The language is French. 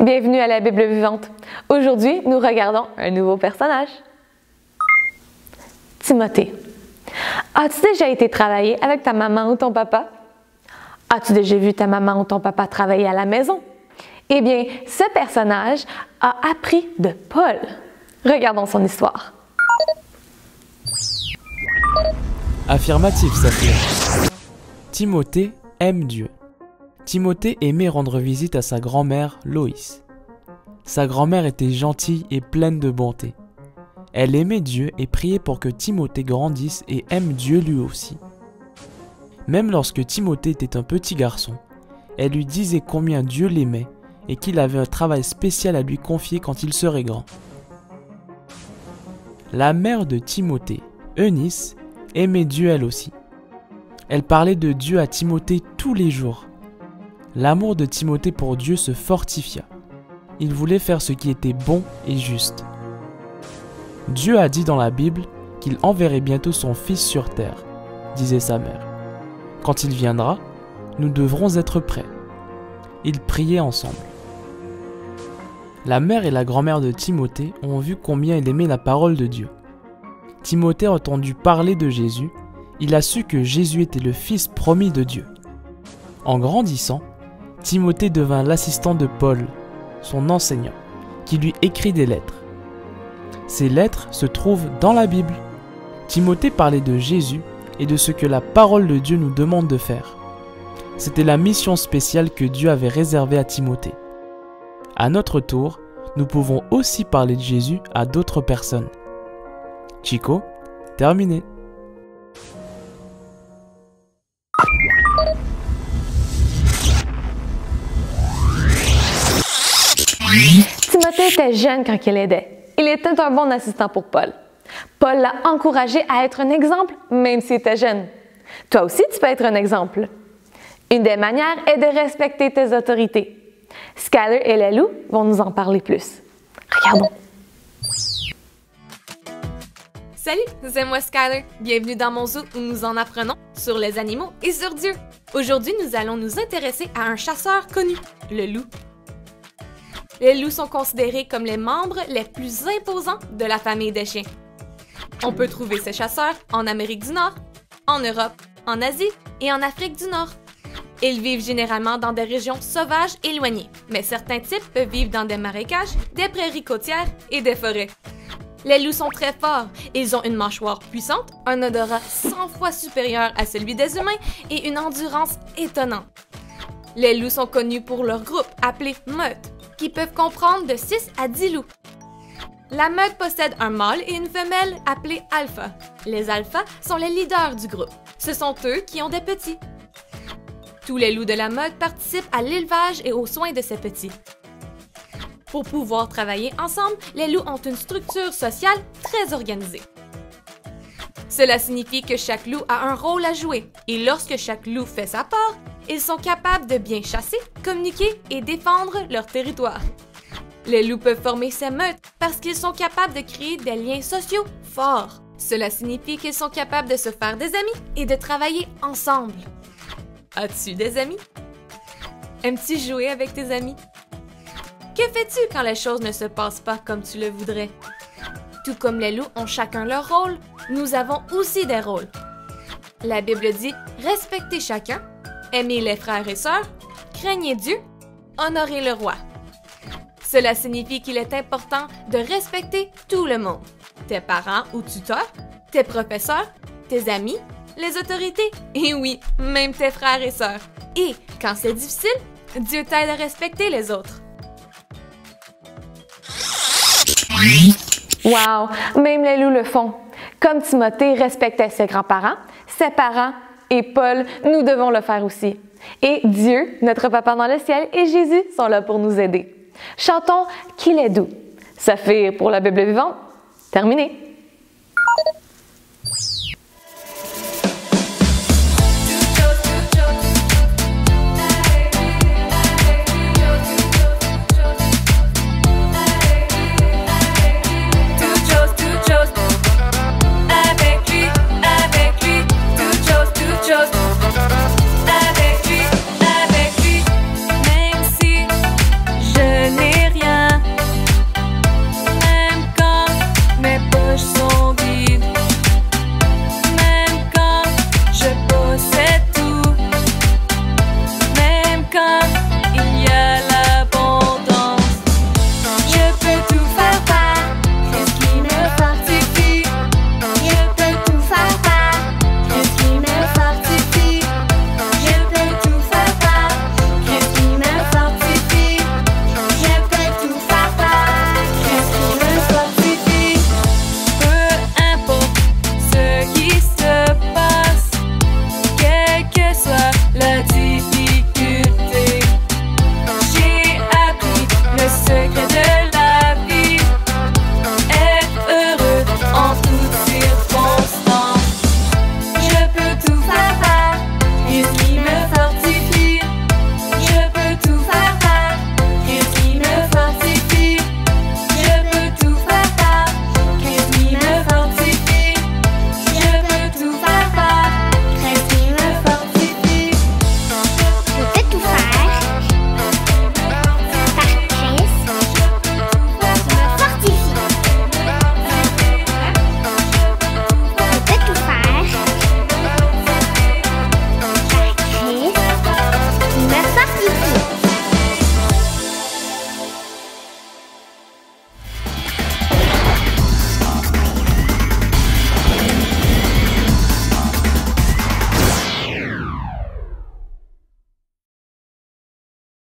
Bienvenue à la Bible vivante. Aujourd'hui, nous regardons un nouveau personnage. Timothée. As-tu déjà été travailler avec ta maman ou ton papa? As-tu déjà vu ta maman ou ton papa travailler à la maison? Eh bien, ce personnage a appris de Paul. Regardons son histoire. Affirmatif, Saphir. Timothée aime Dieu. Timothée aimait rendre visite à sa grand-mère Loïs. Sa grand-mère était gentille et pleine de bonté. Elle aimait Dieu et priait pour que Timothée grandisse et aime Dieu lui aussi. Même lorsque Timothée était un petit garçon, elle lui disait combien Dieu l'aimait et qu'il avait un travail spécial à lui confier quand il serait grand. La mère de Timothée, Eunice, aimait Dieu elle aussi. Elle parlait de Dieu à Timothée tous les jours. L'amour de Timothée pour Dieu se fortifia. Il voulait faire ce qui était bon et juste. Dieu a dit dans la Bible qu'il enverrait bientôt son Fils sur terre, disait sa mère. Quand il viendra, nous devrons être prêts. Ils priaient ensemble. La mère et la grand-mère de Timothée ont vu combien il aimait la parole de Dieu. Timothée a entendu parler de Jésus, il a su que Jésus était le Fils promis de Dieu. En grandissant, Timothée devint l'assistant de Paul, son enseignant, qui lui écrit des lettres. Ces lettres se trouvent dans la Bible. Timothée parlait de Jésus et de ce que la parole de Dieu nous demande de faire. C'était la mission spéciale que Dieu avait réservée à Timothée. À notre tour, nous pouvons aussi parler de Jésus à d'autres personnes. Chico, terminé. Timothée était jeune quand il aidait. Il était un bon assistant pour Paul. Paul l'a encouragé à être un exemple, même s'il était jeune. Toi aussi, tu peux être un exemple. Une des manières est de respecter tes autorités. Skyler et Lelou vont nous en parler plus. Regardons. Salut, c'est moi Skyler. Bienvenue dans mon zoo où nous en apprenons sur les animaux et sur Dieu. Aujourd'hui, nous allons nous intéresser à un chasseur connu, le loup. Les loups sont considérés comme les membres les plus imposants de la famille des chiens. On peut trouver ces chasseurs en Amérique du Nord, en Europe, en Asie et en Afrique du Nord. Ils vivent généralement dans des régions sauvages éloignées, mais certains types peuvent vivre dans des marécages, des prairies côtières et des forêts. Les loups sont très forts. Ils ont une mâchoire puissante, un odorat 100 fois supérieur à celui des humains et une endurance étonnante. Les loups sont connus pour leur groupe, appelé meute, qui peuvent comprendre de 6 à 10 loups. La meute possède un mâle et une femelle appelée alpha. Les alphas sont les leaders du groupe. Ce sont eux qui ont des petits. Tous les loups de la meute participent à l'élevage et aux soins de ces petits. Pour pouvoir travailler ensemble, les loups ont une structure sociale très organisée. Cela signifie que chaque loup a un rôle à jouer, et lorsque chaque loup fait sa part, ils sont capables de bien chasser, communiquer et défendre leur territoire. Les loups peuvent former ces meutes parce qu'ils sont capables de créer des liens sociaux forts. Cela signifie qu'ils sont capables de se faire des amis et de travailler ensemble. As-tu des amis? Aimes-tu jouer avec tes amis? Que fais-tu quand les choses ne se passent pas comme tu le voudrais? Tout comme les loups ont chacun leur rôle, nous avons aussi des rôles. La Bible dit « Respectez chacun, aimez les frères et sœurs, craignez Dieu, honorez le roi ». Cela signifie qu'il est important de respecter tout le monde. Tes parents ou tuteurs, tes professeurs, tes amis, les autorités, et oui, même tes frères et sœurs. Et quand c'est difficile, Dieu t'aide à respecter les autres. Wow! Même les loups le font. Comme Timothée respectait ses grands-parents, ses parents et Paul, nous devons le faire aussi. Et Dieu, notre Papa dans le ciel, et Jésus sont là pour nous aider. Chantons qu'il est doux. Saphir pour la Bible vivante. Terminé.